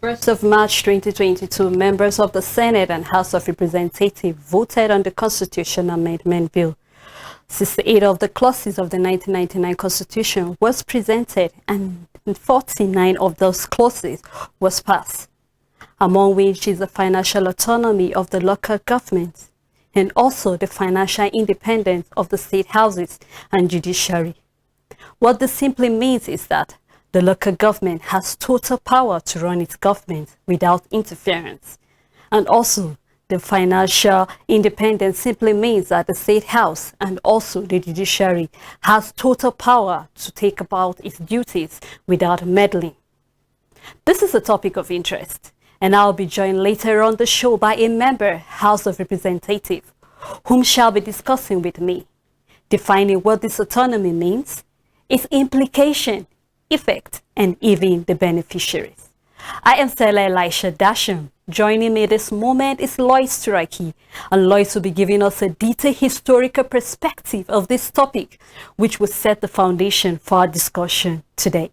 1st of March 2022, members of the Senate and House of Representatives voted on the Constitution Amendment Bill. 68 of the clauses of the 1999 Constitution was presented and 49 of those clauses was passed, among which is the financial autonomy of the local governments and also the financial independence of the state houses and judiciary. What this simply means is that the local government has total power to run its government without interference. And also, the financial independence simply means that the state house and also the judiciary has total power to take about its duties without meddling. This is a topic of interest, and I'll be joined later on the show by a member, House of Representatives, whom shall be discussing with me, defining what this autonomy means, its implication, effect, and even the beneficiaries. I am Stella Elisha Dasham. Joining me this moment is Lois Turaki, and Lois will be giving us a detailed historical perspective of this topic, which will set the foundation for our discussion today.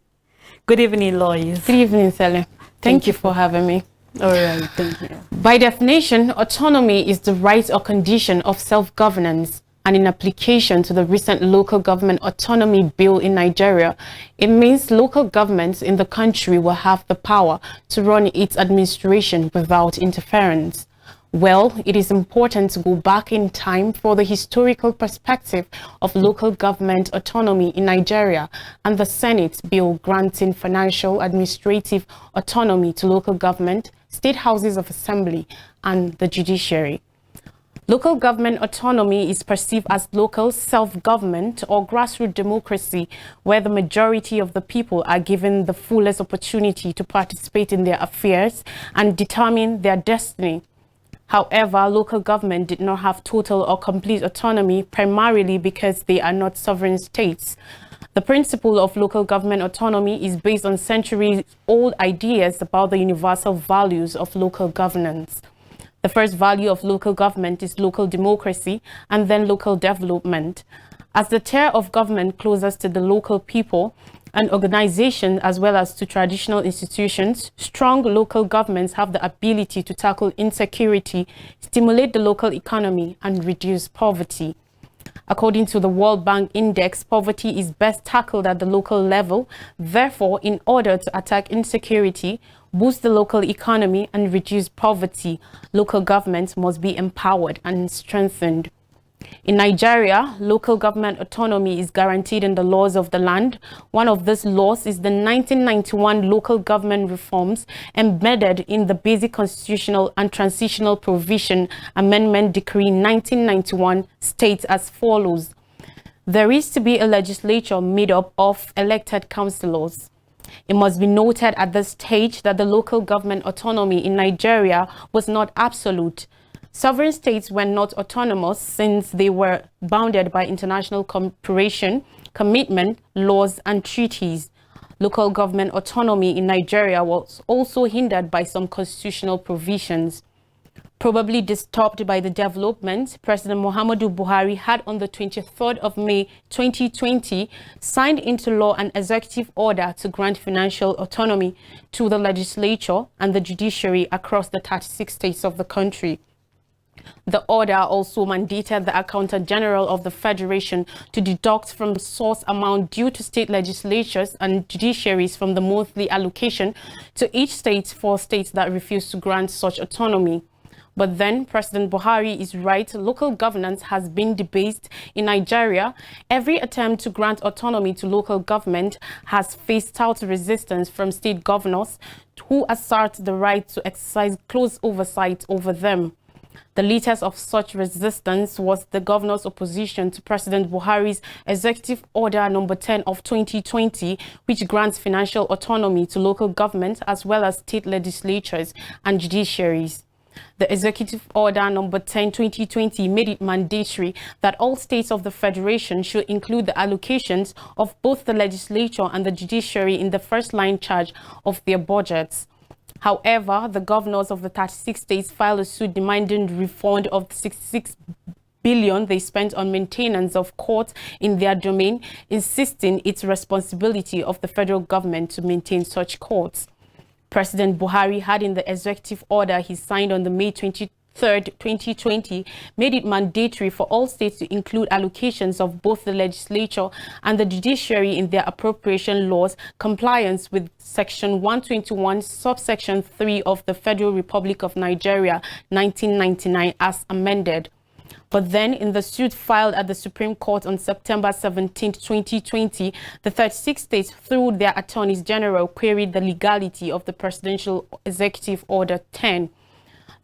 Good evening, Lois. Good evening, Stella. Thank you for having me. All right, thank you. By definition, autonomy is the right or condition of self-governance. And in application to the recent Local Government Autonomy Bill in Nigeria, it means local governments in the country will have the power to run its administration without interference. Well, it is important to go back in time for the historical perspective of local government autonomy in Nigeria and the Senate bill granting financial administrative autonomy to local government, state houses of assembly, and the judiciary. Local government autonomy is perceived as local self-government or grassroots democracy, where the majority of the people are given the fullest opportunity to participate in their affairs and determine their destiny. However, local government did not have total or complete autonomy, primarily because they are not sovereign states. The principle of local government autonomy is based on centuries-old ideas about the universal values of local governance. The first value of local government is local democracy and then local development. As the tier of government closest to the local people and organizations as well as to traditional institutions, strong local governments have the ability to tackle insecurity, stimulate the local economy, and reduce poverty. According to the World Bank Index, poverty is best tackled at the local level. Therefore, in order to attack insecurity, boost the local economy, and reduce poverty, local governments must be empowered and strengthened. In Nigeria, local government autonomy is guaranteed in the laws of the land. One of these laws is the 1991 Local Government Reforms embedded in the Basic Constitutional and Transitional Provision Amendment Decree 1991 states as follows. There is to be a legislature made up of elected councillors. It must be noted at this stage that the local government autonomy in Nigeria was not absolute. Sovereign states were not autonomous since they were bounded by international cooperation, commitment, laws, and treaties. Local government autonomy in Nigeria was also hindered by some constitutional provisions. Probably disturbed by the development, President Muhammadu Buhari had on the 23rd of May 2020 signed into law an executive order to grant financial autonomy to the legislature and the judiciary across the 36 states of the country. The order also mandated the Accountant General of the Federation to deduct from the source amount due to state legislatures and judiciaries from the monthly allocation to each state for states that refuse to grant such autonomy. But then President Buhari is right, local governance has been debased in Nigeria. Every attempt to grant autonomy to local government has faced stout resistance from state governors who assert the right to exercise close oversight over them. The latest of such resistance was the governor's opposition to President Buhari's Executive Order Number 10 of 2020, which grants financial autonomy to local government as well as state legislatures and judiciaries. The Executive Order Number 10, 2020 made it mandatory that all states of the Federation should include the allocations of both the legislature and the judiciary in the first-line charge of their budgets. However, the governors of the 36 states filed a suit demanding refund of the 66 billion they spent on maintenance of courts in their domain, insisting it's responsibility of the federal government to maintain such courts. President Buhari had in the executive order he signed on the May 23rd, 2020, made it mandatory for all states to include allocations of both the legislature and the judiciary in their appropriation laws, compliance with Section 121, subsection 3 of the Federal Republic of Nigeria, 1999, as amended. But then, in the suit filed at the Supreme Court on September 17, 2020, the 36 states, through their attorneys general, queried the legality of the Presidential Executive Order 10.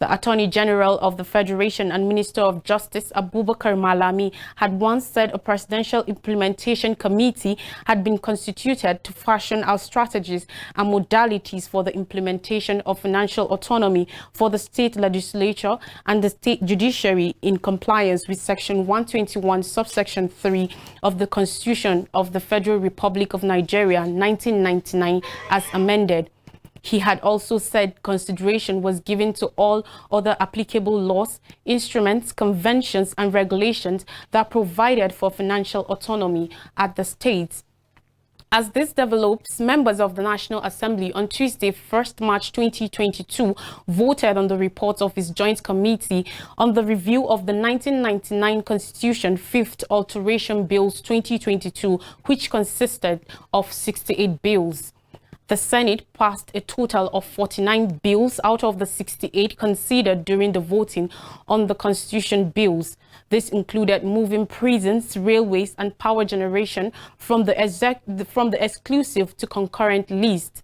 The Attorney General of the Federation and Minister of Justice, Abubakar Malami, had once said a Presidential Implementation Committee had been constituted to fashion out strategies and modalities for the implementation of financial autonomy for the state legislature and the state judiciary in compliance with Section 121, subsection 3 of the Constitution of the Federal Republic of Nigeria, 1999, as amended. He had also said consideration was given to all other applicable laws, instruments, conventions, and regulations that provided for financial autonomy at the states. As this develops, members of the National Assembly on Tuesday, 1st March 2022, voted on the report of its Joint Committee on the review of the 1999 Constitution 5th Alteration Bills 2022, which consisted of 68 bills. The Senate passed a total of 49 bills out of the 68 considered during the voting on the Constitution bills. This included moving prisons, railways, and power generation from the exclusive to concurrent list.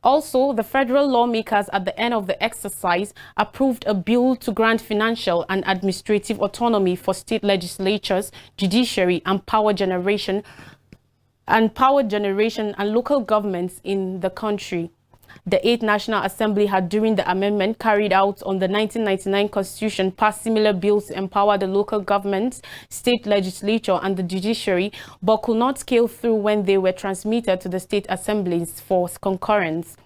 Also, the federal lawmakers at the end of the exercise approved a bill to grant financial and administrative autonomy for state legislatures, judiciary, and power generation and local governments in the country. The 8th National Assembly had, during the amendment carried out on the 1999 Constitution, passed similar bills to empower the local governments, state legislature, and the judiciary, but could not scale through when they were transmitted to the state assemblies for concurrence.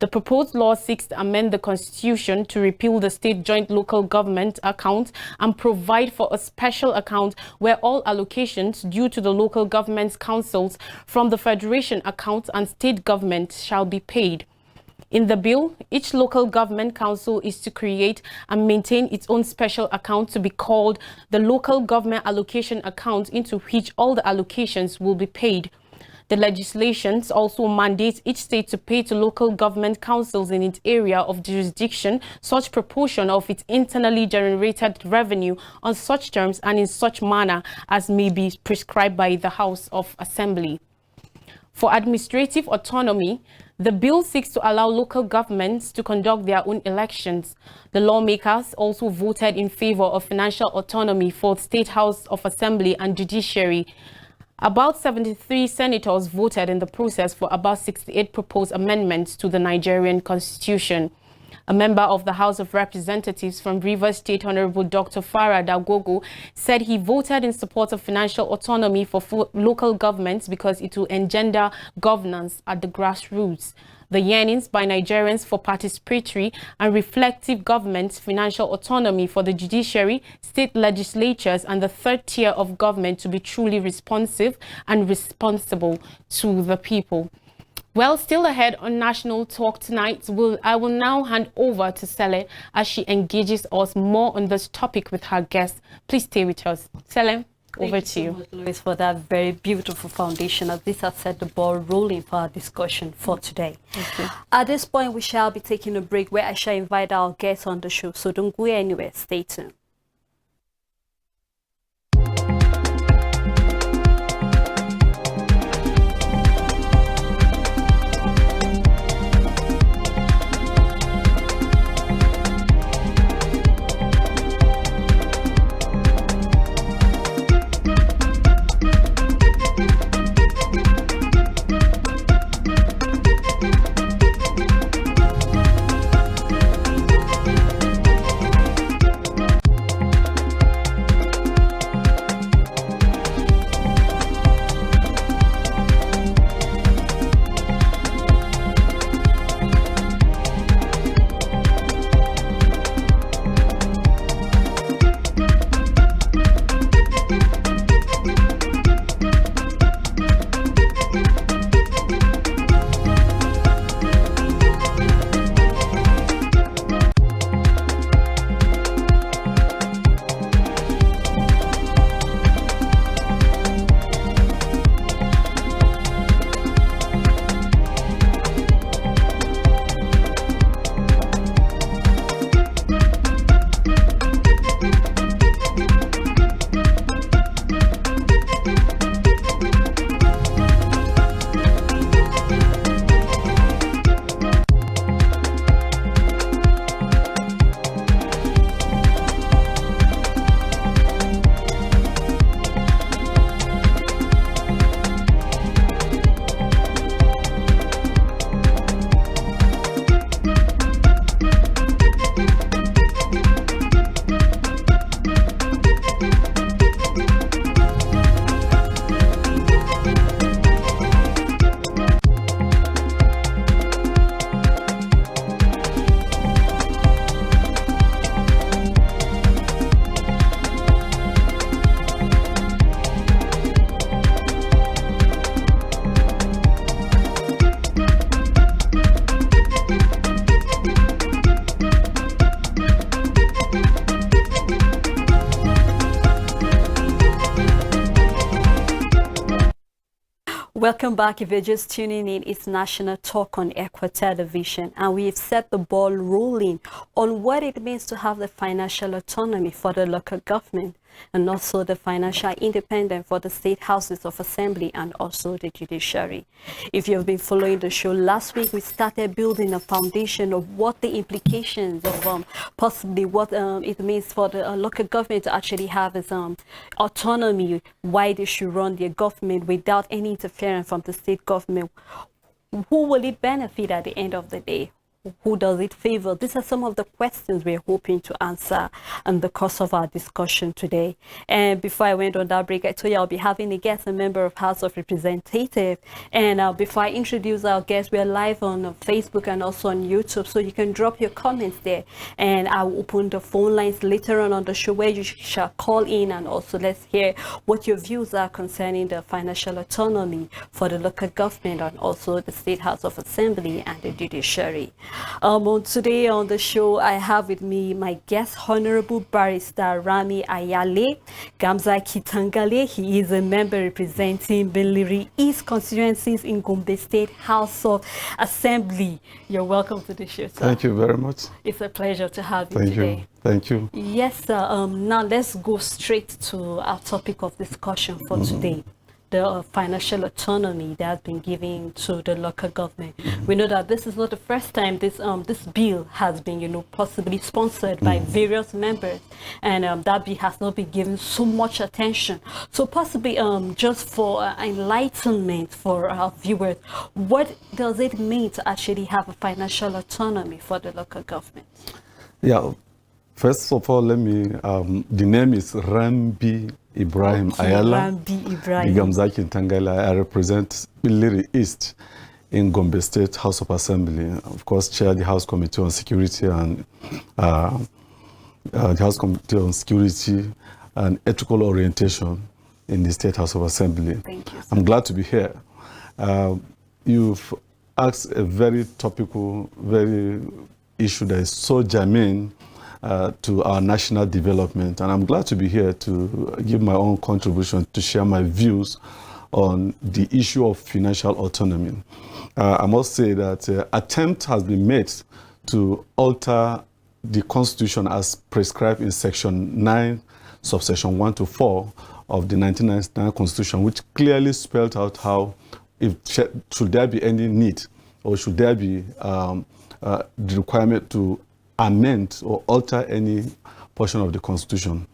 The proposed law seeks to amend the Constitution to repeal the state joint local government account and provide for a special account where all allocations due to the local government councils from the federation account and state government shall be paid. In the bill, each local government council is to create and maintain its own special account to be called the Local Government Allocation Account, into which all the allocations will be paid. The legislations also mandate each state to pay to local government councils in its area of jurisdiction such proportion of its internally generated revenue on such terms and in such manner as may be prescribed by the House of Assembly. For administrative autonomy, the bill seeks to allow local governments to conduct their own elections. The lawmakers also voted in favor of financial autonomy for State House of Assembly and Judiciary. About 73 senators voted in the process for about 68 proposed amendments to the Nigerian Constitution. A member of the House of Representatives from Rivers State, Honorable Dr. Farah Dagogo, said he voted in support of financial autonomy for local governments because it will engender governance at the grassroots. The yearnings by Nigerians for participatory and reflective government, financial autonomy for the judiciary, state legislatures, and the third tier of government to be truly responsive and responsible to the people. Well, still ahead on National Talk tonight, I will now hand over to Sele as she engages us more on this topic with her guests. Please stay with us. Sele, over to you. Thank you so much, Louise, for that very beautiful foundation. As this has set the ball rolling for our discussion for today. At this point, we shall be taking a break where I shall invite our guests on the show. So don't go anywhere. Stay tuned. Welcome back. If you're just tuning in, it's National Talk on ECWA Television, and we've set the ball rolling on what it means to have the financial autonomy for the local government and also the financial independence for the state houses of assembly and also the judiciary. If you've been following the show, last week we started building a foundation of what the implications of possibly what it means for the local government to actually have its autonomy, why they should run their government without any interference from the state government. Who will it benefit at the end of the day? Who does it favor? These are some of the questions we're hoping to answer in the course of our discussion today. And before I went on that break, I told you I'll be having a guest, a member of House of Representatives. And before I introduce our guest, we're live on Facebook and also on YouTube, so you can drop your comments there. And I'll open the phone lines later on the show where you shall call in, and also let's hear what your views are concerning the financial autonomy for the local government and also the State House of Assembly and the judiciary. Today on the show, I have with me my guest, Honorable Barrister Rami Ayale Gamza Kitangale. He is a member representing Belliri East constituencies in Gombe State House of Assembly. You're welcome to the show, sir. Thank you very much. It's a pleasure to have you today. Thank you. Yes, sir. Now let's go straight to our topic of discussion for today. The financial autonomy that has been given to the local government. We know that this is not the first time this bill has been, possibly sponsored by various members, and that bill has not been given so much attention. So possibly just for enlightenment for our viewers, what does it mean to actually have a financial autonomy for the local government? Yeah. First of all, let me, the name is Rambi Ibrahim Ayala. Rambi Ibrahim. Gamzaki Tangala. I represent Belliri East in Gombe State House of Assembly. Of course, chair the House Committee on Security and the House Committee on Security and Ethical Orientation in the State House of Assembly. Thank you, sir. I'm glad to be here. You've asked a very topical, very issue that is so germane to our national development, and I'm glad to be here to give my own contribution to share my views on the issue of financial autonomy. I must say that attempt has been made to alter the Constitution as prescribed in Section 9, subsection 1 to 4 of the 1999 Constitution, which clearly spelled out how, should there be any need or should there be the requirement to amend or alter any portion of the Constitution.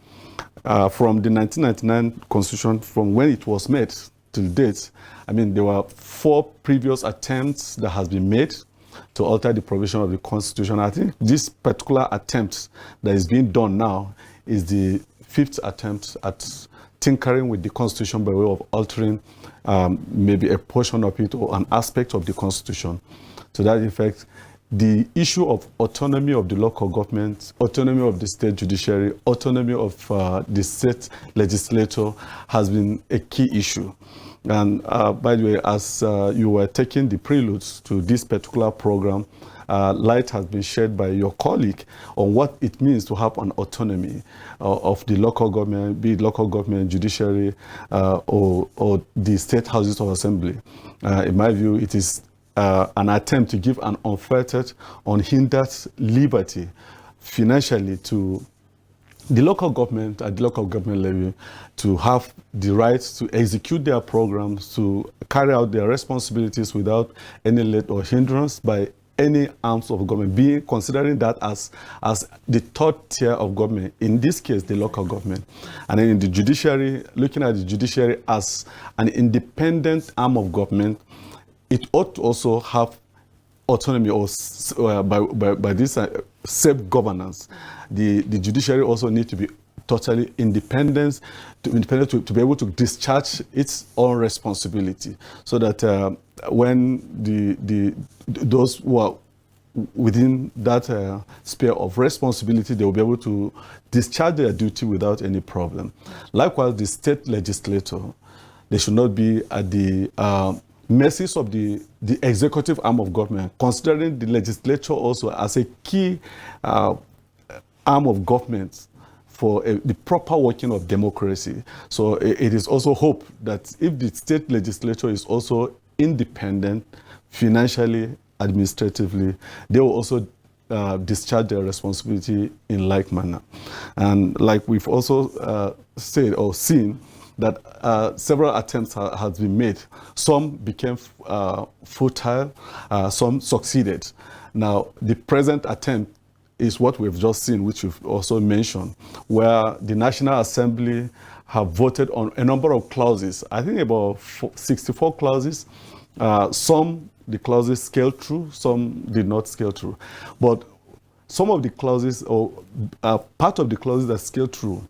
From the 1999 Constitution, from when it was made to date, there were 4 previous attempts that has been made to alter the provision of the Constitution. I think this particular attempt that is being done now is the 5th attempt at tinkering with the Constitution by way of altering maybe a portion of it or an aspect of the Constitution. To that effect, the issue of autonomy of the local government, autonomy of the state judiciary, autonomy of the state legislature has been a key issue. And by the way, as you were taking the preludes to this particular program, light has been shed by your colleague on what it means to have an autonomy of the local government, be it local government, judiciary, or the state houses of assembly. In my view, it is an attempt to give an unfettered, unhindered liberty financially to the local government at the local government level to have the right to execute their programs, to carry out their responsibilities without any let or hindrance by any arms of government, considering that as the 3rd tier of government, in this case, the local government. And then in the judiciary, looking at the judiciary as an independent arm of government, it ought to also have autonomy or by this self-governance. The judiciary also needs to be totally independent to be able to discharge its own responsibility, so that when those who are within that sphere of responsibility, they will be able to discharge their duty without any problem. Likewise, the state legislature, they should not be at the mercies of the executive arm of government, considering the legislature also as a key arm of government for the proper working of democracy. So it is also hope that if the state legislature is also independent, financially, administratively, they will also discharge their responsibility in like manner. And like we've also said or seen, that several attempts has been made. Some became futile, some succeeded. Now, the present attempt is what we've just seen, which you've also mentioned, where the National Assembly have voted on a number of clauses. I think about 64 clauses. Some, the clauses scaled through, some did not scale through. But some of the clauses, or part of the clauses that scaled through,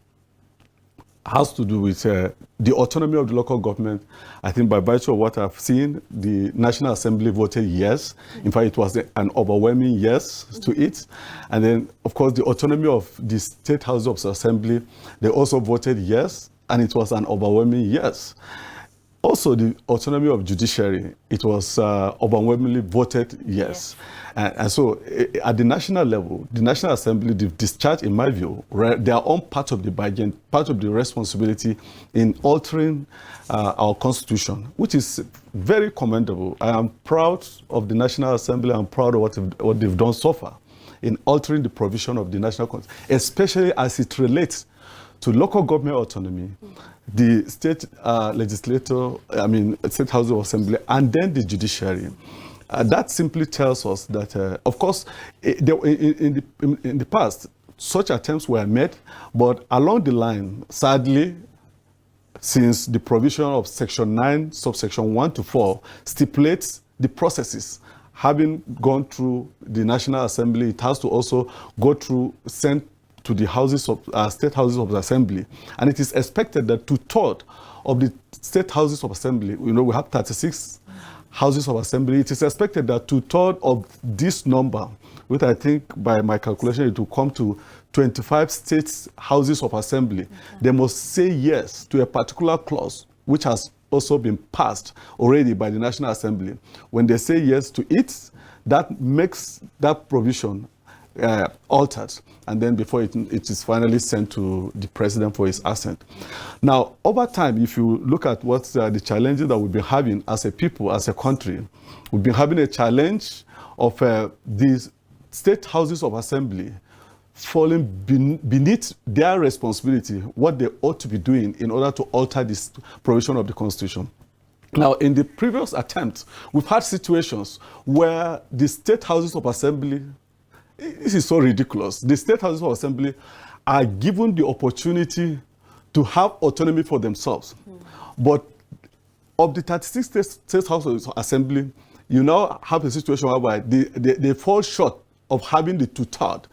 has to do with the autonomy of the local government. I think by virtue of what I've seen, the National Assembly voted yes. In fact, it was an overwhelming yes to it. And then, of course, the autonomy of the State House of Assembly, they also voted yes, and it was an overwhelming yes. Also, the autonomy of judiciary, it was overwhelmingly voted yes. And so at the national level, the National Assembly, they've discharged, in my view, their own part of the bargain, part of the responsibility in altering our constitution, which is very commendable. I am proud of the National Assembly. I'm proud of what they've done so far in altering the provision of the national constitution, especially as it relates to local government autonomy, the state legislature, state house of assembly, and then the judiciary. That simply tells us that, of course, in the past, such attempts were made, but along the line, sadly, since the provision of Section 9, subsection 1 to 4, stipulates the processes, having gone through the National Assembly, it has to also go through, sent to the houses of state houses of assembly, and it is expected that 2/3 of the state houses of assembly, we have 36 houses of assembly. It is expected that 2/3 of this number, which I think by my calculation it will come to 25 state houses of assembly, they must say yes to a particular clause which has also been passed already by the National Assembly. When they say yes to it, that makes that provision altered, and then before it is finally sent to the president for his assent. Now, over time, if you look at what the challenges that we've been having as a people, as a country, we've been having a challenge of these state houses of assembly falling beneath their responsibility, what they ought to be doing in order to alter this provision of the Constitution. Now, in the previous attempt, we've had situations where the state houses of assembly, this is so ridiculous. The state houses of assembly are given the opportunity to have autonomy for themselves. But of the 36 state houses of assembly, you now have a situation whereby they fall short of having the 2/3.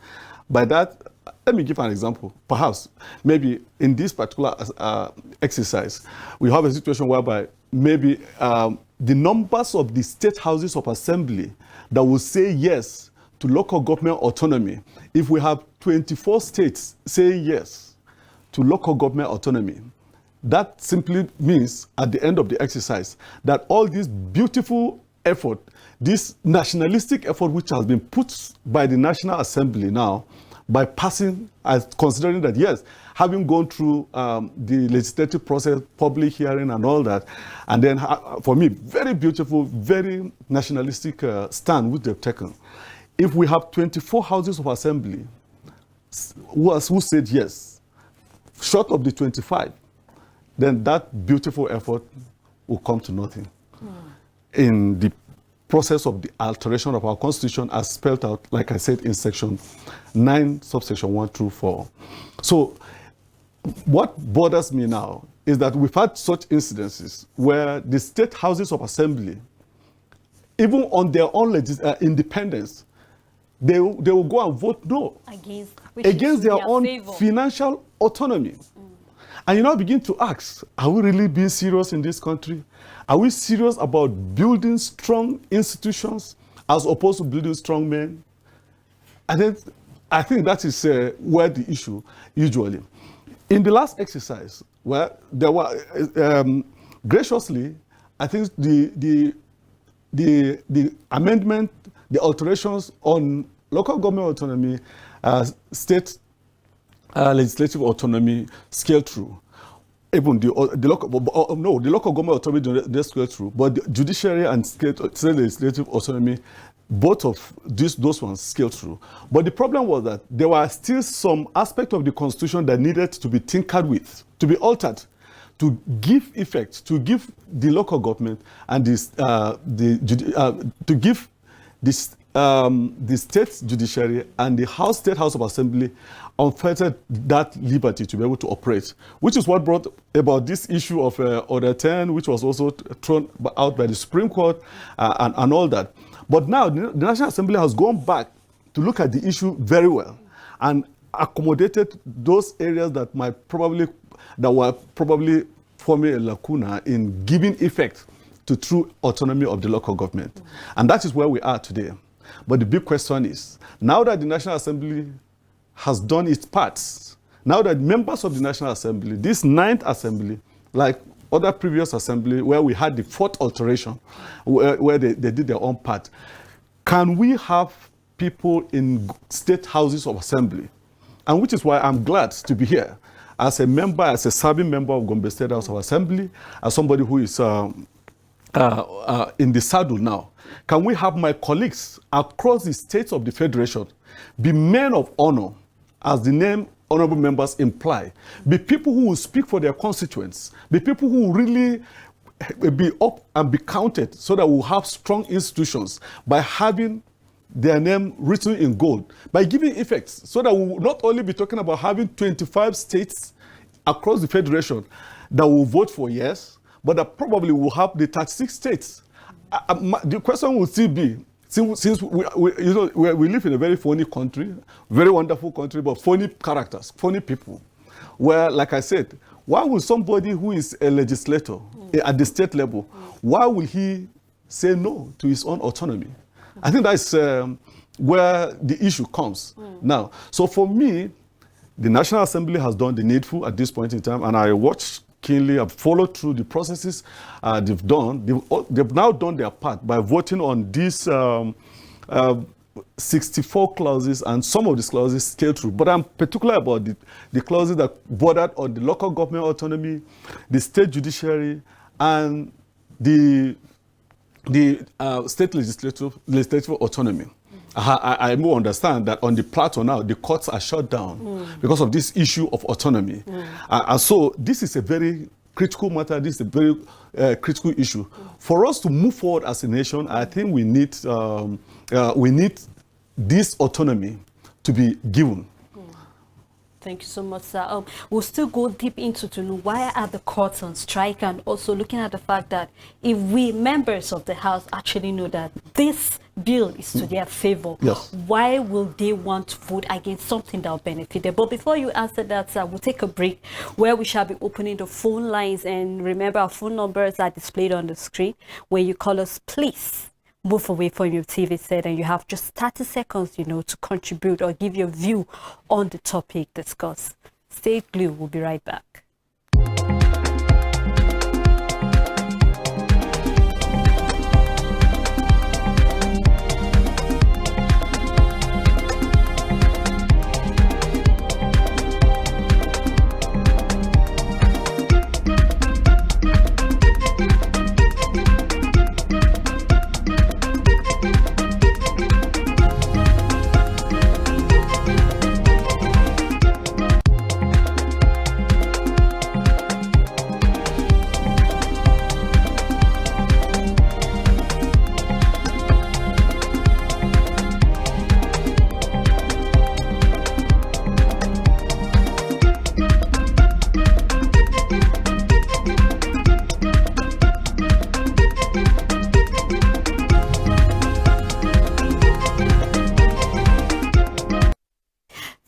By that, let me give an example. Perhaps, maybe in this particular exercise, we have a situation whereby maybe the numbers of the state houses of assembly that will say yes to local government autonomy, if we have 24 states saying yes to local government autonomy, that simply means at the end of the exercise that all this beautiful effort, this nationalistic effort which has been put by the National Assembly now, by passing, as considering that, yes, having gone through the legislative process, public hearing and all that, and then for me, very beautiful, very nationalistic stand which they've taken. If we have 24 houses of assembly who said yes, short of the 25, then that beautiful effort will come to nothing. In the process of the alteration of our constitution as spelled out, like I said, in section 9, subsection 1 through 4. So what bothers me now is that we've had such incidences where the state houses of assembly, even on their own independence, they will go and vote no against their own financial autonomy. And you now begin to ask, are we really being serious in this country? Are we serious about building strong institutions as opposed to building strong men? And then I think that is where the issue usually. In the last exercise, where there were graciously, I think the amendment, the alterations on local government autonomy, state legislative autonomy scale through. Even the local government autonomy don't scale through, but the judiciary and state legislative autonomy, both of those ones scale through. But the problem was that there were still some aspect of the constitution that needed to be tinkered with, to be altered, to give effect, to give the local government and to give this the state judiciary and the State House of Assembly unfettered that liberty to be able to operate, which is what brought about this issue of Order 10, which was also thrown out by the Supreme Court and all that. But now the National Assembly has gone back to look at the issue very well and accommodated those areas that were probably forming a lacuna in giving effect to true autonomy of the local government. And that is where we are today. But the big question is, now that the National Assembly has done its parts, now that members of the National Assembly, this 9th Assembly, like other previous assembly where we had the 4th alteration, where they did their own part, can we have people in state houses of assembly? And which is why I'm glad to be here as a member, as a serving member of Gombe State House of Assembly, as somebody who is in the saddle now. Can we have my colleagues across the states of the Federation be men of honor, as the name honorable members imply, be people who will speak for their constituents, be people who will really be up and be counted so that we'll have strong institutions by having their name written in gold, by giving effects so that we will not only be talking about having 25 states across the Federation that will vote for yes, but that probably will have the 36 states. The question will still be, since we live in a very funny country, very wonderful country, but funny characters, funny people, where, like I said, why will somebody who is a legislator at the state level, why will he say no to his own autonomy? I think that's where the issue comes now. So for me, the National Assembly has done the needful at this point in time, and I watch keenly, I've followed through the processes they've done. They've now done their part by voting on these 64 clauses, and some of these clauses scale through. But I'm particular about the clauses that bordered on the local government autonomy, the state judiciary, and the state legislative autonomy. I more understand that on the plateau now, the courts are shut down because of this issue of autonomy. And so this is a very critical matter. This is a very critical issue. For us to move forward as a nation, I think we need this autonomy to be given. Thank you so much, sir. We'll still go deep into to know why are the courts on strike, and also looking at the fact that if we members of the House actually know that this bill is to their favor, yes, why will they want to vote against something that will benefit them? But before you answer that, sir, we'll take a break where we shall be opening the phone lines. And remember, our phone numbers are displayed on the screen. When you call us, please move away from your TV set, and you have just 30 seconds, to contribute or give your view on the topic discussed. Stay glued. We'll be right back.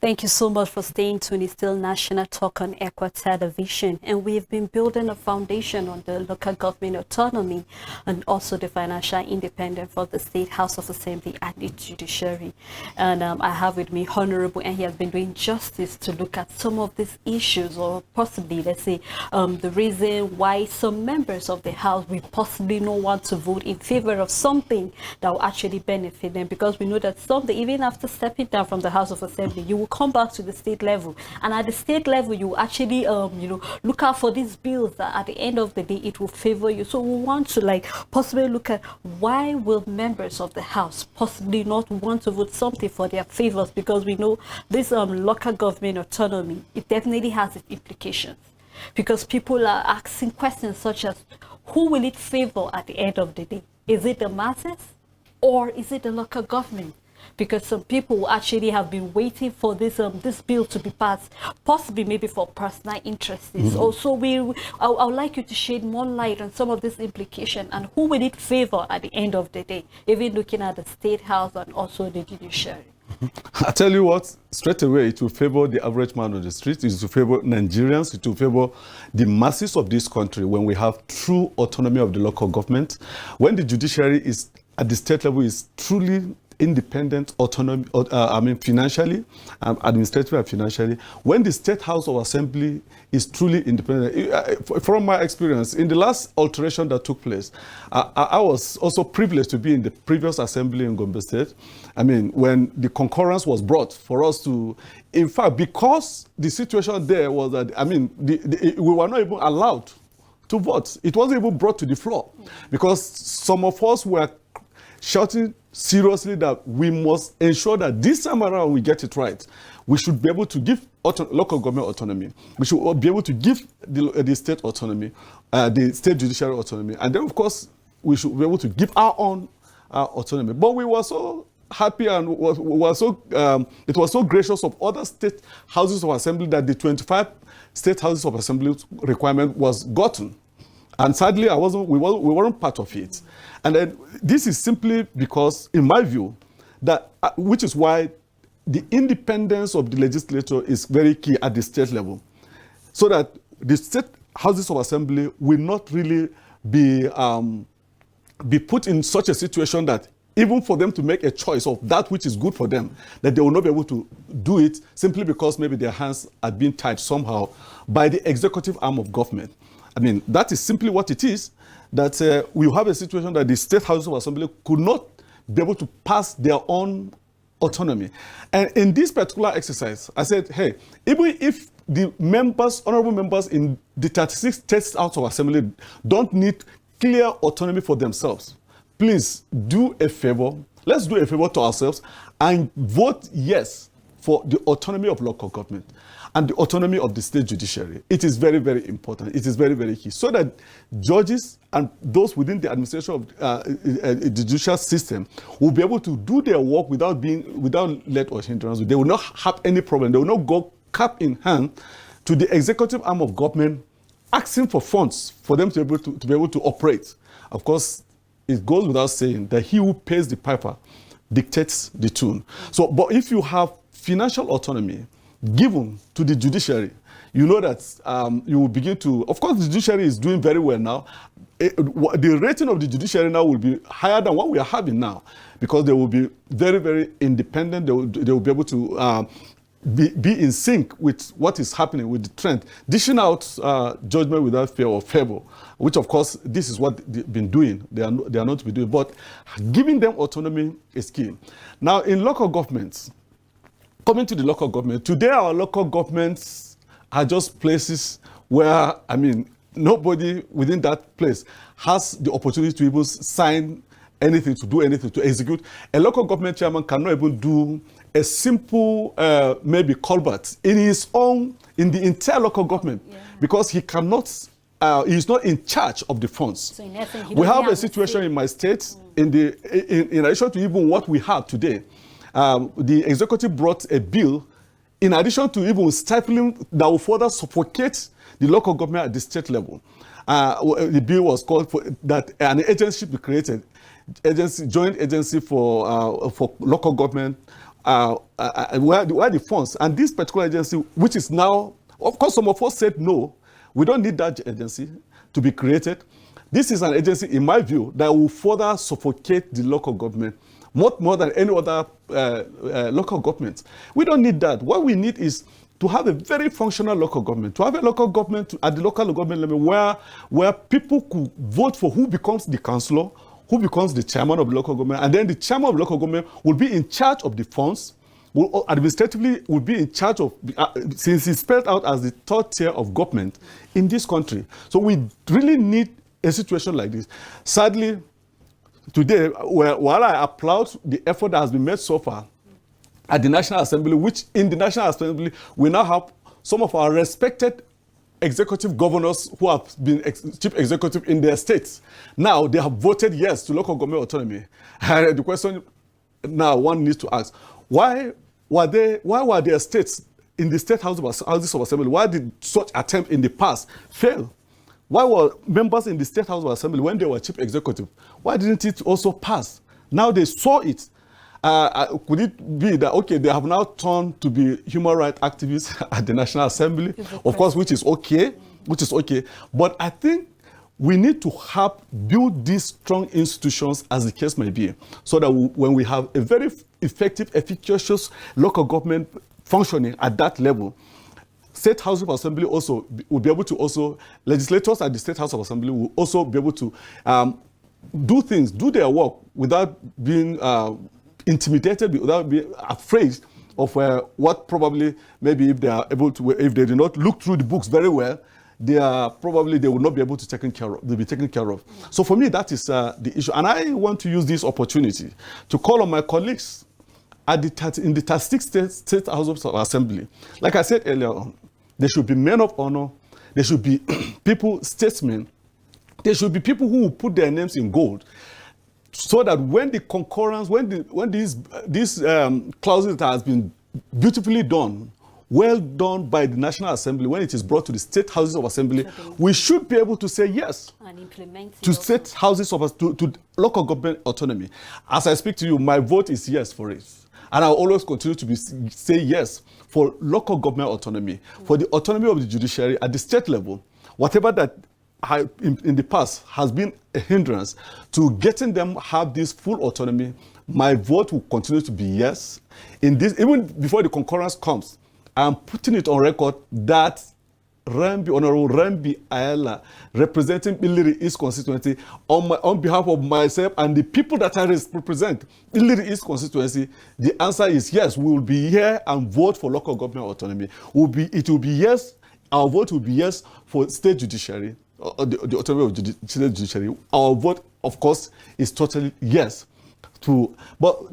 Thank you so much for staying tuned. It's still National Talk on ECWA Television, and we've been building a foundation on the local government autonomy and also the financial independence for the State House of Assembly and the judiciary. And I have with me Honorable, and he has been doing justice to look at some of these issues, or possibly, let's say, the reason why some members of the House will possibly not want to vote in favor of something that will actually benefit them, because we know that even after stepping down from the House of Assembly, you will come back to the state level. And at the state level, you actually, look out for these bills that at the end of the day, it will favor you. So we want to possibly look at why will members of the House possibly not want to vote something for their favors, because we know this local government autonomy, it definitely has its implications. Because people are asking questions such as, who will it favor at the end of the day? Is it the masses or is it the local government? Because some people actually have been waiting for this bill to be passed, possibly maybe for personal interests. Also, I would like you to shed more light on some of this implication and who will it favor at the end of the day, even looking at the State House and also the judiciary. I tell you what, straight away, it will favor the average man on the street. It will favor Nigerians. It will favor the masses of this country when we have true autonomy of the local government. When the judiciary is at the state level is truly independent, autonomy, financially, administratively and financially. When the State House of Assembly is truly independent, from my experience, in the last alteration that took place, I was also privileged to be in the previous assembly in Gombe State. I mean, when the concurrence was brought for us to, in fact, because the situation there was that, we were not even allowed to vote. It wasn't even brought to the floor because some of us were shouting seriously that we must ensure that this time around we get it right. We should be able to give local government autonomy. We should be able to give the state autonomy, the state judiciary autonomy. And then, of course, we should be able to give our own autonomy. But we were so happy and it was so gracious of other state houses of assembly that the 25 state houses of assembly requirement was gotten. And sadly, we weren't part of it. And then this is simply because, in my view, that which is why the independence of the legislature is very key at the state level, so that the state houses of assembly will not really be put in such a situation that even for them to make a choice of that which is good for them, that they will not be able to do it simply because maybe their hands are being tied somehow by the executive arm of government. I mean, that is simply what it is, that we have a situation that the State House of Assembly could not be able to pass their own autonomy. And in this particular exercise, I said, hey, even if the members, honorable members in the 36 State House of Assembly don't need clear autonomy for themselves, please do a favor, let's do a favor to ourselves and vote yes for the autonomy of local government and the autonomy of the state judiciary. It is very, very important. It is very, very key. So that judges and those within the administration of the judicial system will be able to do their work without let or hindrance. They will not have any problem. They will not go cap in hand to the executive arm of government asking for funds for them to be able to operate. Of course, it goes without saying that he who pays the piper dictates the tune. So, but if you have financial autonomy given to the judiciary, you know that you will begin to, of course, the judiciary is doing very well now. The rating of the judiciary now will be higher than what we are having now, because they will be very, very independent. They will be able to be in sync with what is happening with the trend, dishing out judgment without fear or favor, which of course this is what they've been doing. They are not to be doing, but giving them autonomy is key. Now, in local governments, coming to the local government, today our local governments are just places where, I mean, nobody within that place has the opportunity to even sign anything, to do anything, to execute. A local government chairman cannot even do a simple, maybe culvert in the entire local government, because he cannot, he is not in charge of the funds. So in essence, we have a situation in my state, in addition to even what we have today. The executive brought a bill, in addition to even stifling, that will further suffocate the local government at the state level. The bill was called for that an agency be created, joint agency for local government, where the funds, and this particular agency, which is now, of course, some of us said no, we don't need that agency to be created. This is an agency, in my view, that will further suffocate the local government more than any other local government. We don't need that. What we need is to have a very functional local government, to have a local government at the local government level where people could vote for who becomes the councillor, who becomes the chairman of the local government, and then the chairman of the local government will be in charge of the funds, will administratively will be in charge of, since it's spelled out as the third tier of government in this country. So we really need a situation like this. Sadly, today, while I applaud the effort that has been made so far at the National Assembly, which in the National Assembly, we now have some of our respected executive governors who have been chief executive in their states. Now they have voted yes to local government autonomy. And the question now one needs to ask, why were their states in the state houses of assembly, why did such attempt in the past fail? Why were members in the state house of assembly, when they were chief executive, why didn't it also pass? Now they saw it. Could it be that, okay, they have now turned to be human rights activists at the National Assembly, of course, which is okay, But I think we need to build these strong institutions, as the case may be, so that when we have a very effective, efficacious local government functioning at that level, State House of Assembly also will be able to legislators at the State House of Assembly will also be able to do their work without being intimidated, without being afraid of what probably, maybe if they do not look through the books very well, they will not be able to be taken care of. So for me, that is the issue. And I want to use this opportunity to call on my colleagues in the 36 State Houses of Assembly. Like I said earlier on, there should be men of honor, there should be statesmen, there should be people who will put their names in gold, so that when the concurrence, when these clauses that has been beautifully done, well done by the National Assembly, when it is brought to the State Houses of Assembly, we should be able to say yes and implement to State Houses to local government autonomy. As I speak to you, my vote is yes for it. And I'll always continue to say yes for local government autonomy, for the autonomy of the judiciary at the state level, whatever that in the past has been a hindrance to getting them have this full autonomy. My vote will continue to be yes. In this, even before the concurrence comes, I'm putting it on record that Honorable Rambi Ayala, representing Iliri East constituency, on behalf of myself and the people that I represent, Iliri East constituency, the answer is yes. We will be here and vote for local government autonomy. It will be yes. Our vote will be yes for state judiciary, the autonomy of the state judiciary. Our vote, of course, is totally yes. But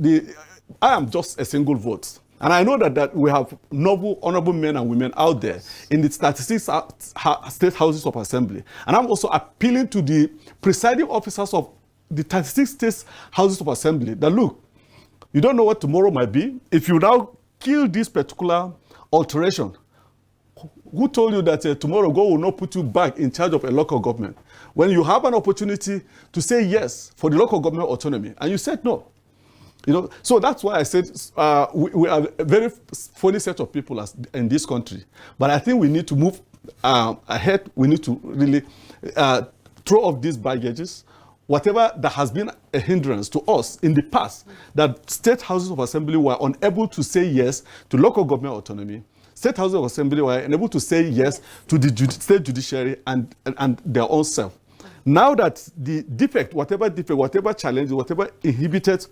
I am just a single vote. And I know that we have noble, honorable men and women out there in the 36 State Houses of Assembly. And I'm also appealing to the presiding officers of the 36 State Houses of Assembly that, look, you don't know what tomorrow might be. If you now kill this particular alteration, who told you that tomorrow God will not put you back in charge of a local government? When you have an opportunity to say yes for the local government autonomy, and you said no. So that's why I said we are a very funny set of people in this country. But I think we need to move ahead. We need to really throw off these baggages. Whatever that has been a hindrance to us in the past, that State Houses of Assembly were unable to say yes to local government autonomy. State Houses of Assembly were unable to say yes to the state judiciary and their own self. Now that the defect, whatever challenge, whatever inhibited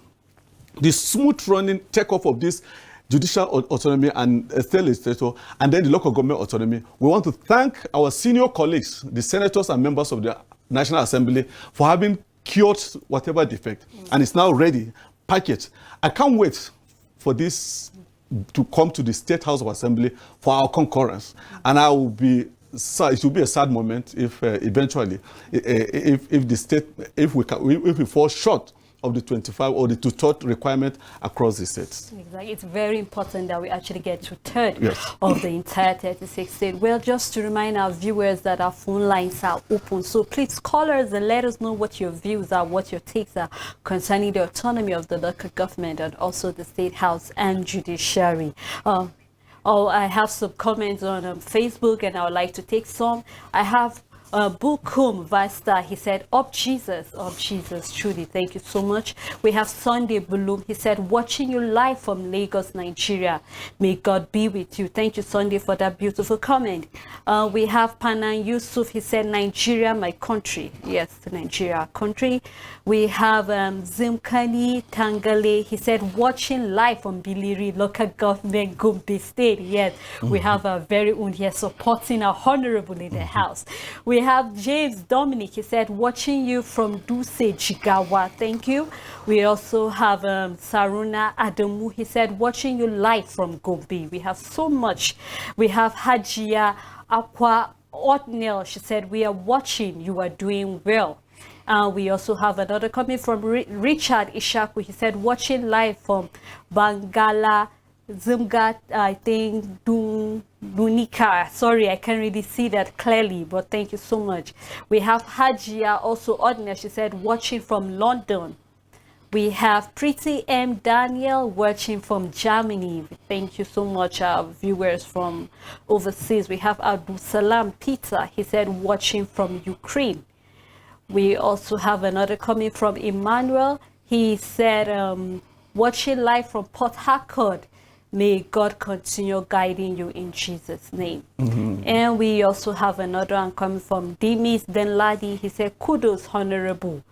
the smooth running takeoff of this judicial autonomy and state legislature, and then the local government autonomy, we want to thank our senior colleagues, the senators and members of the National Assembly, for having cured whatever defect, and it's now ready, packaged. I can't wait for this to come to the State House of Assembly for our concurrence, and it will be a sad moment if eventually, if we fall short of the 25 or the two-third requirement across the states. Exactly. It's very important that we actually get two-thirds of the entire 36 states. Well, just to remind our viewers that our phone lines are open. So please call us and let us know what your views are, what your takes are concerning the autonomy of the local government and also the State House and judiciary. I have some comments on Facebook and I would like to take some. I have Bukum Vasta, he said, up Jesus, truly, thank you so much. We have Sunday Bloom, he said, watching you live from Lagos, Nigeria. May God be with you. Thank you, Sunday, for that beautiful comment. We have Panan Yusuf, he said, Nigeria, my country. Yes, Nigeria, country. We have Zimkani Tangale, he said, watching live from Biliri, local government, Gombe State. Yes, we have a very own here supporting our honorable in the house. We have James Dominic, he said, watching you from Duse, Jigawa. Thank you. We also have Saruna Adamu, he said, watching you live from Gombe. We have so much. We have Hajia Aqua Otnell, she said, we are watching, you are doing well. We also have another coming from Richard Ishaku, he said, watching live from Bangala, Zumgat, I think, Dunika. Sorry, I can't really see that clearly, but thank you so much. We have Hajia, also Odner, she said, watching from London. We have Pretty M. Daniel watching from Germany. Thank you so much, our viewers from overseas. We have Abdul Salam Peter, he said, watching from Ukraine. We also have another coming from Emmanuel. He said, watching live from Port Harcourt. May God continue guiding you in Jesus' name. And we also have another one coming from Demis Denladi. He said, kudos, honorable.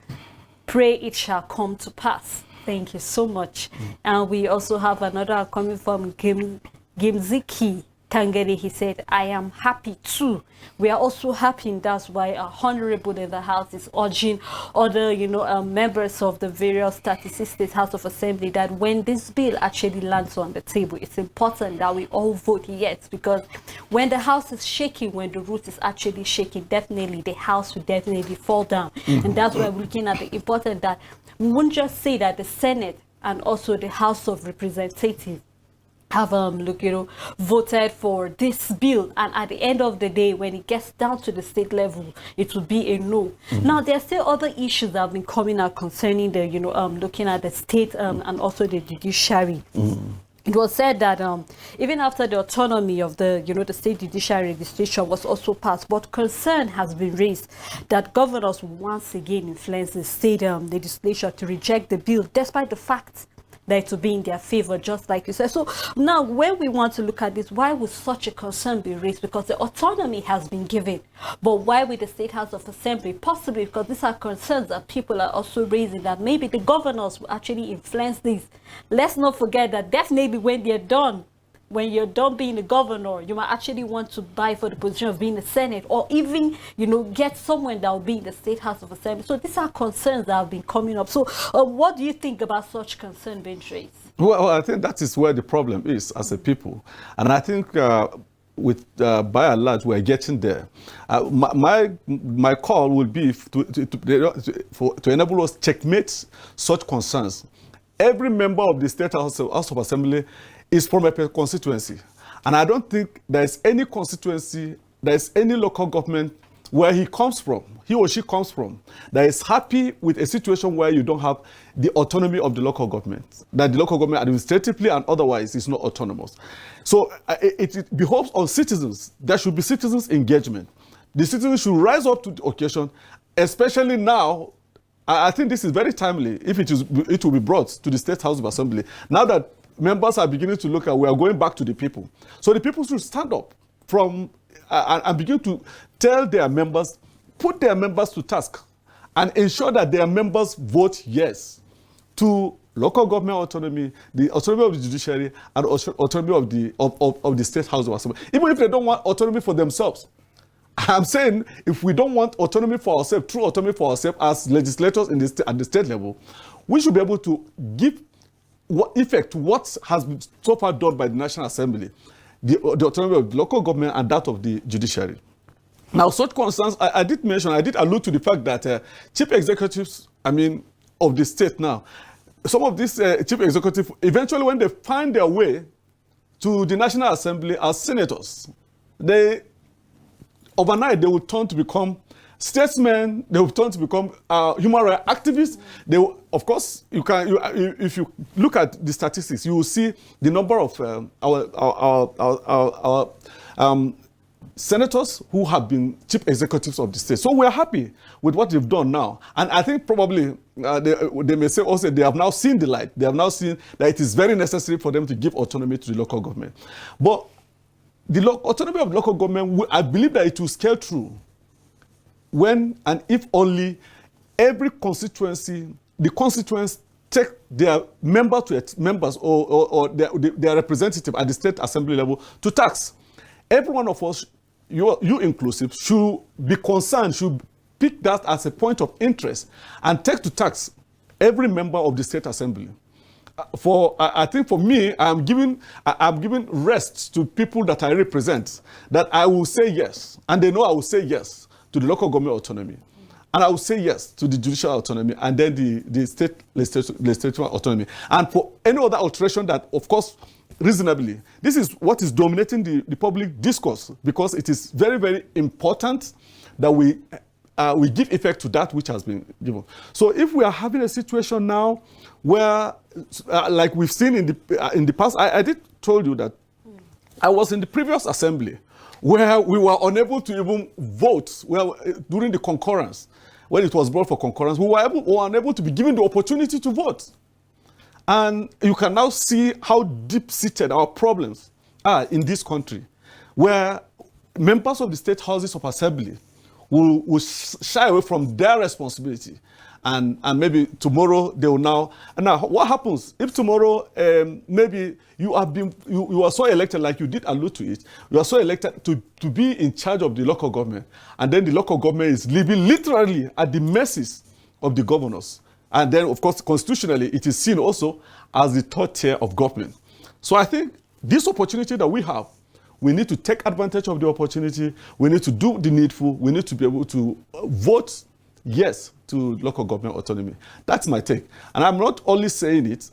Pray it shall come to pass. Thank you so much. And we also have another one coming from Gimziki Tangeri. He said, I am happy too. We are also happy, and that's why our honorable in the house is urging other, members of the various 36 states House of Assembly that when this bill actually lands on the table, it's important that we all vote yes, because when the house is shaking, when the root is actually shaking, definitely the house will definitely fall down. And that's why we're looking at the important that we won't just say that the Senate and also the House of Representatives have voted for this bill, and at the end of the day, when it gets down to the state level, it will be a no. Now there are still other issues that have been coming out concerning the looking at the state and also the judiciary. It was said that even after the autonomy of the the state judiciary registration was also passed, but concern has been raised that governors once again influence the state legislature to reject the bill, despite the fact that it will be in their favor, just like you said. So now when we want to look at this, why would such a concern be raised? Because the autonomy has been given, but why would the State House of Assembly? Possibly because these are concerns that people are also raising, that maybe the governors will actually influence this. Let's not forget that definitely when you're done being the governor, you might actually want to vie for the position of being the Senate, or even, get someone that will be in the State House of Assembly. So these are concerns that have been coming up. So what do you think about such concern being raised? Well, I think that is where the problem is as a people. And I think with by and large, we're getting there. My call would be to enable us checkmate such concerns. Every member of the State House of Assembly is from a constituency. And I don't think there's any constituency, there's any local government where he or she comes from, that is happy with a situation where you don't have the autonomy of the local government, that the local government administratively and otherwise is not autonomous. So it behoves on citizens. There should be citizens' engagement. The citizens should rise up to the occasion, especially now. I think this is very timely if it will be brought to the State House of Assembly. Now that members are beginning to look at, we are going back to the people. So the people should stand up and begin to tell their members, put their members to task, and ensure that their members vote yes to local government autonomy, the autonomy of the judiciary, and autonomy of the State House of Assembly. Even if they don't want autonomy for themselves. I'm saying if we don't want autonomy for ourselves, true autonomy for ourselves as legislators at the state level, we should be able to give effect to what has been so far done by the National Assembly, the autonomy of the local government and that of the judiciary. Now, such concerns, I did allude to the fact that chief executives, of the state now, some of these chief executives, eventually when they find their way to the National Assembly as senators, overnight they will turn to become statesmen, they will turn to become human rights activists. They will, of course, if you look at the statistics, you will see the number of our senators who have been chief executives of the state. So we are happy with what they've done now. And I think probably they may say also they have now seen the light. They have now seen that it is very necessary for them to give autonomy to the local government. But the autonomy of local government, I believe that it will scale through when and if only every constituency, the constituents take their members or their representative at the state assembly level to tax. Every one of us, you inclusive, should be concerned, should pick that as a point of interest and take to tax every member of the state assembly. I think for me, I'm giving rest to people that I represent, that I will say yes, and they know I will say yes to the local government autonomy. And I will say yes to the judicial autonomy and then the state legislative autonomy. And for any other alteration that, of course, reasonably, this is what is dominating the public discourse, because it is very, very important that we give effect to that which has been given. So if we are having a situation now where, like we've seen in the past, I did told you that I was in the previous assembly where we were unable to even vote during the concurrence. When it was brought for concurrence, we were unable to be given the opportunity to vote. And you can now see how deep-seated our problems are in this country, where members of the state houses of assembly will shy away from their responsibility. And maybe tomorrow they will now. And now, what happens if tomorrow maybe you are so elected, like you did allude to it, you are so elected to be in charge of the local government, and then the local government is living literally at the mercies of the governors. And then, of course, constitutionally, it is seen also as the third tier of government. So I think this opportunity that we have, we need to take advantage of the opportunity. We need to do the needful. We need to be able to vote yes to local government autonomy. That's my take. And I'm not only saying it,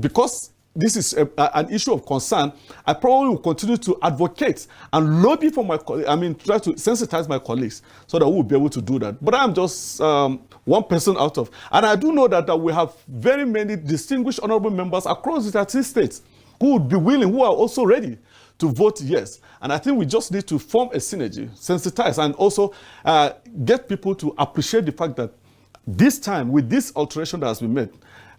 because this is an issue of concern, I probably will continue to advocate and lobby for my colleagues, try to sensitize my colleagues so that we will be able to do that. But I'm just one person out of, and I do know that we have very many distinguished honorable members across the 30 states who would be willing, who are also ready to vote yes. And I think we just need to form a synergy, sensitize, and also get people to appreciate the fact that this time, with this alteration that has been made,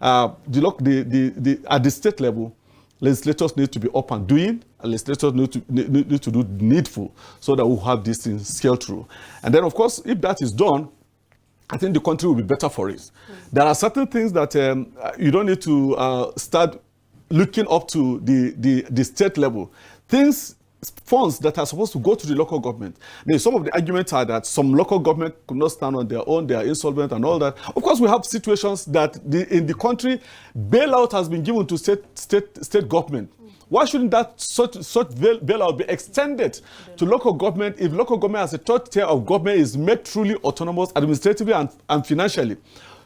at the state level, legislators need to be up and doing, and legislators need to do the needful so that we'll have these things scale through. And then, of course, if that is done, I think the country will be better for it. There are certain things that you don't need to start looking up to the state level. Funds that are supposed to go to the local government. Some of the arguments are that some local government could not stand on their own, they are insolvent and all that. Of course, we have situations that in the country, bailout has been given to state government. Why shouldn't that such bailout be extended to local government if local government as a third tier of government is made truly autonomous administratively and financially?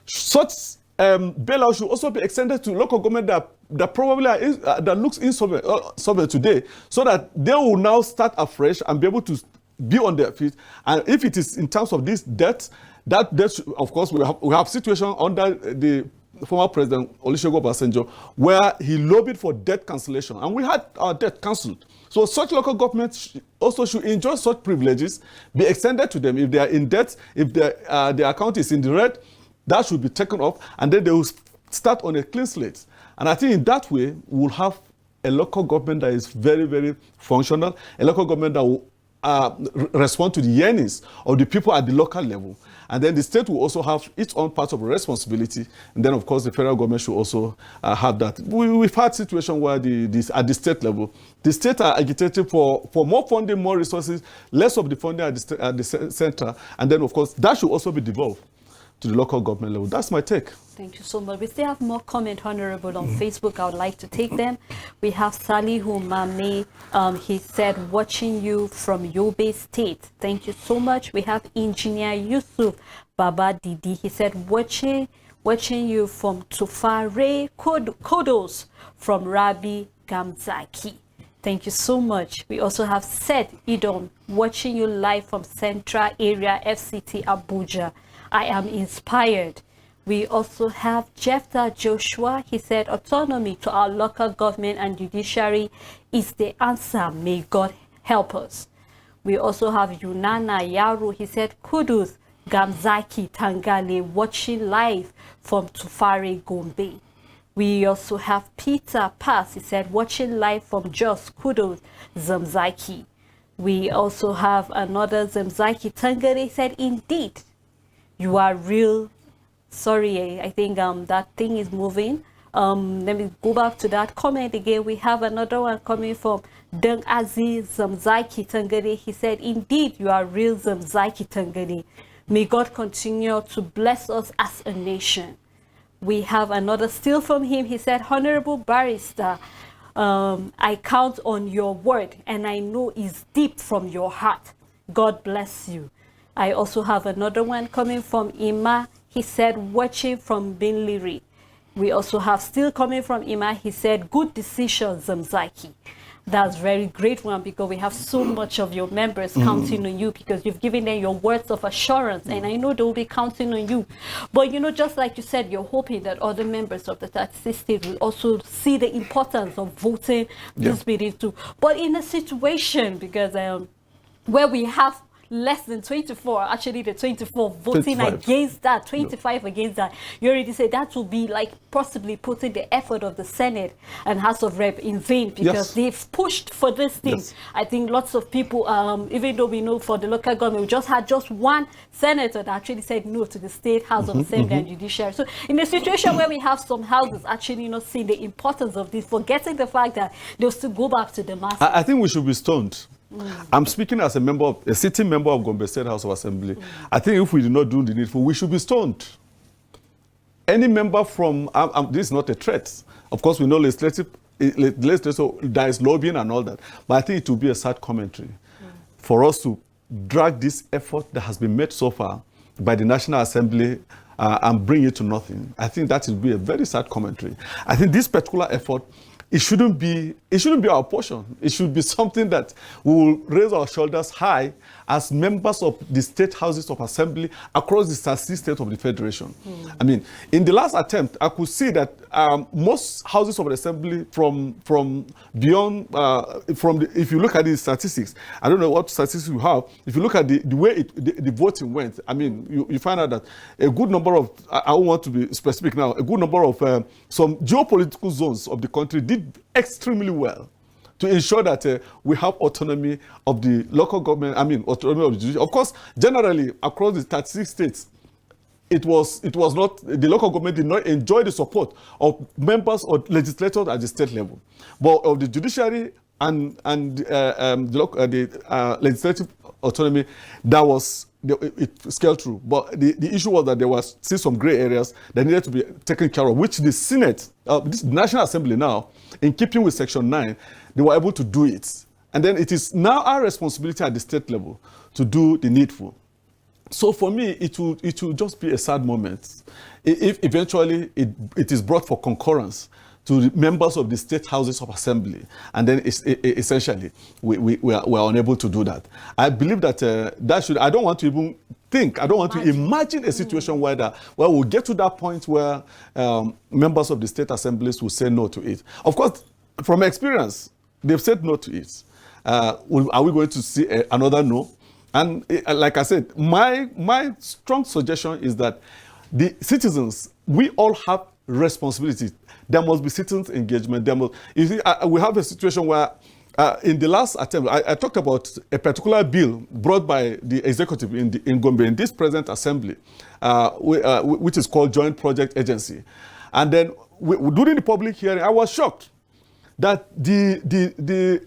Such bailout should also be extended to local government that probably that looks insolvent today, so that they will now start afresh and be able to be on their feet. And if it is in terms of this debt, that debt, of course, we have situation under the former president Olusegun Obasanjo where he lobbied for debt cancellation, and we had our debt cancelled. So such local governments also should enjoy such privileges, be extended to them if they are in debt, if their account is in the red. That should be taken off, and then they will start on a clean slate. And I think in that way, we'll have a local government that is very, very functional, a local government that will respond to the yearnings of the people at the local level. And then the state will also have its own part of responsibility. And then, of course, the federal government should also have that. We've had situations where at the state level, the state are agitating for more funding, more resources, less of the funding at the center. And then, of course, that should also be devolved to the local government level. That's my take. Thank you so much. We still have more comment, Honorable, on Facebook. I would like to take them. We have Sally Humame. He said, watching you from Yobe State. Thank you so much. We have Engineer Yusuf Baba Didi. He said, watching you from Tufare Kodos from Rabi Gamzaki. Thank you so much. We also have Seth Idom, watching you live from Central Area FCT Abuja. I am inspired. We also have Jephthah Joshua. He said, autonomy to our local government and judiciary is the answer. May God help us. We also have Yunana Yaru. He said, Kudus Gamzaki Tangale, watching live from Tufare Gombe. We also have Peter Pass. He said, watching live from Jos, Kudos Zamzaki. We also have another Zamzaki Tangale. He said, indeed, you are real. Sorry, I think that thing is moving. Let me go back to that comment again. We have another one coming from Deng Aziz Zamzaki Tangale. He said, indeed, you are real Zamzaki Tangale. May God continue to bless us as a nation. We have another still from him. He said, Honorable Barrister, I count on your word and I know it's deep from your heart. God bless you. I also have another one coming from Ima. He said, watching from Binliri. We also have still coming from Ima. He said, good decision, Zamzaki. That's very great one, because we have so much of your members counting on you, because you've given them your words of assurance, and I know they will be counting on you. But you know, just like you said, you're hoping that other members of the 36 states will also see the importance of voting this meeting too. But in a situation, because where we have less than 24, actually the 24 voting 25. against that, 25 against that, you already said that will be like possibly putting the effort of the Senate and House of Rep in vain, because they've pushed for this thing. I think lots of people, even though we know for the local government, we just had just one senator that actually said no to the State House of Assembly and Judiciary. So in a situation where we have some houses actually not seeing the importance of this, forgetting the fact that they'll still go back to the masses. I think we should be stoned. I'm speaking as a sitting member of Gombe State House of Assembly. I think if we do not do the needful, we should be stoned. Any member from, this is not a threat. Of course, we know legislature, there is lobbying and all that. But I think it will be a sad commentary for us to drag this effort that has been made so far by the National Assembly and bring it to nothing. I think that will be a very sad commentary. I think this particular effort, it shouldn't be our portion. It should be something that we will raise our shoulders high as members of the state houses of assembly across the 36 states of the federation. I mean, in the last attempt, I could see that most houses of the assembly from beyond, if you look at the statistics, I don't know what statistics you have. If you look at the way the voting went, I mean, you find out that a good number of, I don't want to be specific now, a good number of some geopolitical zones of the country did extremely well to ensure that we have autonomy of the local government, I mean, autonomy of the judiciary. Of course, generally, across the 36 states, it was not, the local government did not enjoy the support of members or legislators at the state level. But of the judiciary and the legislative autonomy, that was, it scaled through. But the issue was that there was still some gray areas that needed to be taken care of, which the Senate, this National Assembly now, in keeping with Section 9, they were able to do it. And then it is now our responsibility at the state level to do the needful. So for me, it will just be a sad moment if eventually it is brought for concurrence to the members of the state houses of assembly, and then essentially we are unable to do that. I believe that that should. I don't want to even think. I don't want to imagine a situation where we'll get to that point where members of the state assemblies will say no to it. Of course, from experience, they've said no to it. Are we going to see another no? And like I said, my strong suggestion is that the citizens, we all have responsibility. There must be citizens' engagement. You see, we have a situation where in the last attempt, I talked about a particular bill brought by the executive in Gombe, in this present assembly, which is called Joint Project Agency. And then during the public hearing, I was shocked that the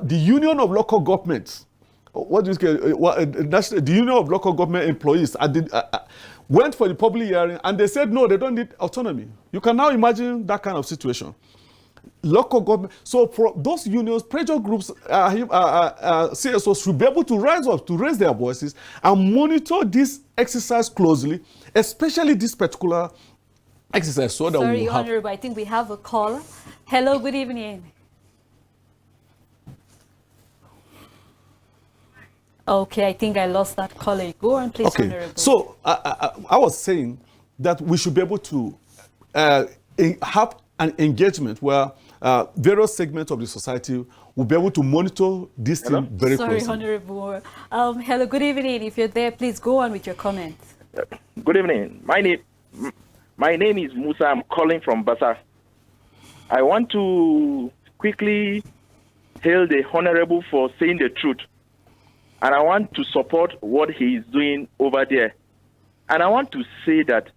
Union of Local Governments, the Union of Local Government Employees went for the public hearing, and they said no, they don't need autonomy. You can now imagine that kind of situation. Local government. So for those unions, pressure groups, CSOs should be able to rise up, to raise their voices and monitor this exercise closely, especially this particular exercise. So that Sorry, we will have. Honorable, I think we have a caller. Hello, good evening. Okay, I think I lost that caller. Go on, please, Okay, Honorable. so I was saying that we should be able to have an engagement where various segments of the society will be able to monitor this thing very closely. Sorry, Honorable. Hello, good evening. If you're there, please go on with your comments. Good evening. My name is Musa. I'm calling from Basa. I want to quickly hail the Honorable for saying the truth. And I want to support what he is doing over there. And I want to say that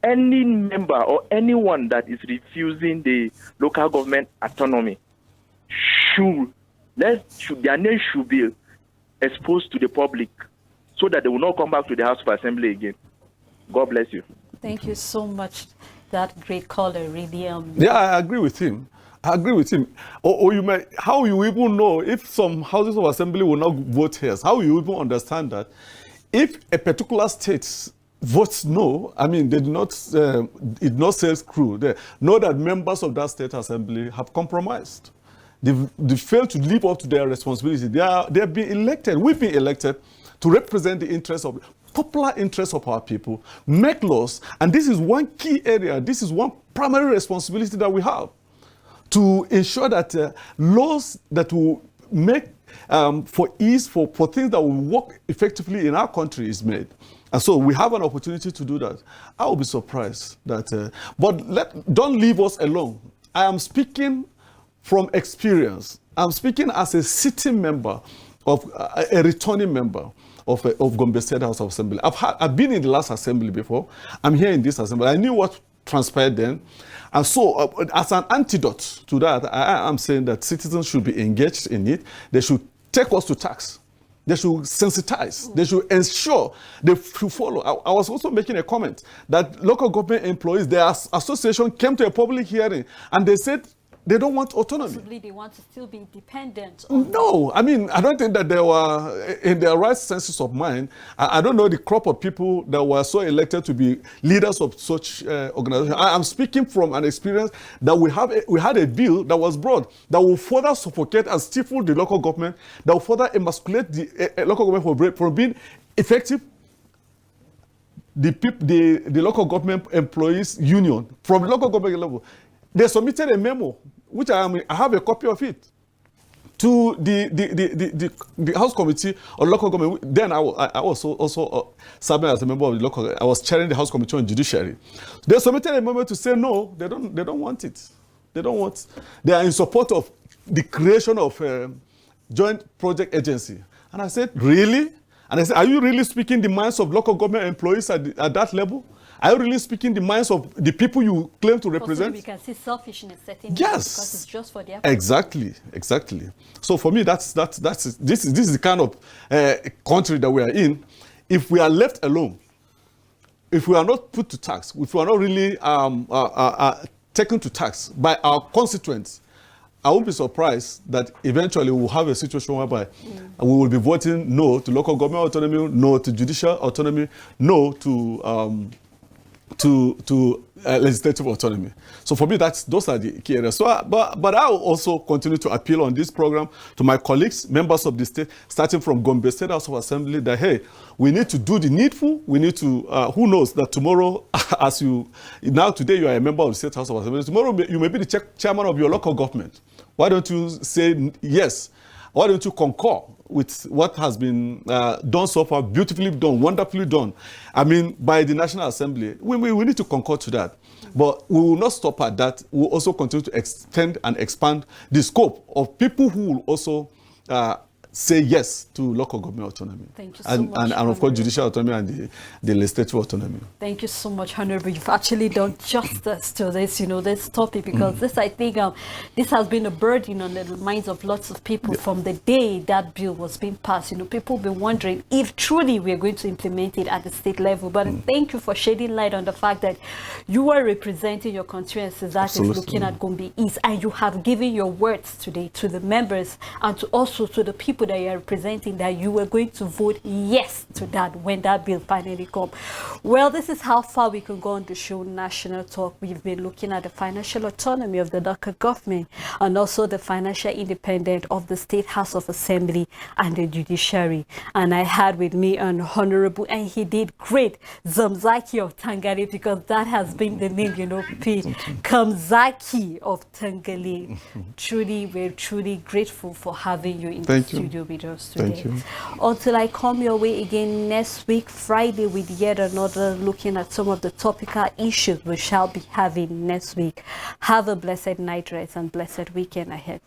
any member or anyone that is refusing the local government autonomy their name should be exposed to the public so that they will not come back to the House of Assembly again. God bless you. Thank you so much. That great caller, really. Yeah, I agree with him. I agree with him. Or you may, how you even know if some houses of assembly will not vote yes? How you even understand that? If a particular state votes no, I mean, they do not, it not says crew. They know that members of that state assembly have compromised. They fail to live up to their responsibility. They've been elected. We've been elected to represent the interests of popular interests of our people, make laws, and this is one key area. This is one primary responsibility that we have, to ensure that laws that will make for ease, for things that will work effectively in our country is made. And so we have an opportunity to do that. I will be surprised that, but don't leave us alone. I am speaking from experience. I'm speaking as a sitting member of a returning member of Gombe State House of Assembly. I've been in the last assembly before. I'm here in this assembly. I knew what transpired then. And so as an antidote to that, I'm saying that citizens should be engaged in it. They should take us to task. They should sensitize. They should ensure they should follow. I was also making a comment that local government employees, their association came to a public hearing and they said they don't want autonomy. Possibly they want to still be independent. No, I mean, I don't think that they were in their right senses of mind. I don't know the crop of people that were so elected to be leaders of such organizations. I'm speaking from an experience that we had a bill that was brought that will further suffocate and stifle the local government, that will further emasculate the local government from being effective. The local government employees union, from the local government level, they submitted a memo, which I have a copy of it, to the House Committee on Local Government. Then I was also serving as a member of the local. I was chairing the House Committee on Judiciary. They submitted a memo to say no, they don't want it. They don't want. They are in support of the creation of a joint project agency. And I said, really? And I said, are you really speaking the minds of local government employees at that level? Are you really speaking the minds of the people you claim to represent? We can see selfishness setting in yes, because it's just for their exactly. So for me, this is the kind of country that we are in. If we are left alone, if we are not put to tax, if we are not really taken to tax by our constituents, I won't be surprised that eventually we'll have a situation whereby we will be voting no to local government autonomy, no to judicial autonomy, no to legislative autonomy. So for me, those are the key areas. So, but I will also continue to appeal on this program to my colleagues, members of the state, starting from Gombe State House of Assembly, that hey, we need to do the needful. We need to. Who knows that tomorrow, today you are a member of the State House of Assembly. Tomorrow you may be the chairman of your local government. Why don't you say yes? Why don't you concur with what has been done so far, beautifully done, wonderfully done, I mean, by the National Assembly? We need to concur to that. But we will not stop at that. We will also continue to extend and expand the scope of people who will also say yes to local government autonomy. Thank you so much. And of course, judicial autonomy and the legislative autonomy. Thank you so much, Honorable. You've actually done justice to this, this topic, because this, I think, this has been a burden on the minds of lots of people from the day that bill was being passed. People have been wondering if truly we're going to implement it at the state level. But thank you for shedding light on the fact that you are representing your constituencies that is looking at Gombe East, and you have given your words today to the members and also to the people people that you're representing that you were going to vote yes to that when that bill finally comes. Well, this is how far we can go on the show National Talk. We've been looking at the financial autonomy of the local government and also the financial independence of the State House of Assembly and the judiciary. And I had with me an honorable, and he did great, Zamzaki of Tangale, because that has been the name, you know, Kamzaki of Tangale. Truly, we're truly grateful for having you in the studio with us today. Thank you. Until I come your way again next week, Friday, with yet another looking at some of the topical issues we shall be having next week. Have a blessed night rest and blessed weekend ahead.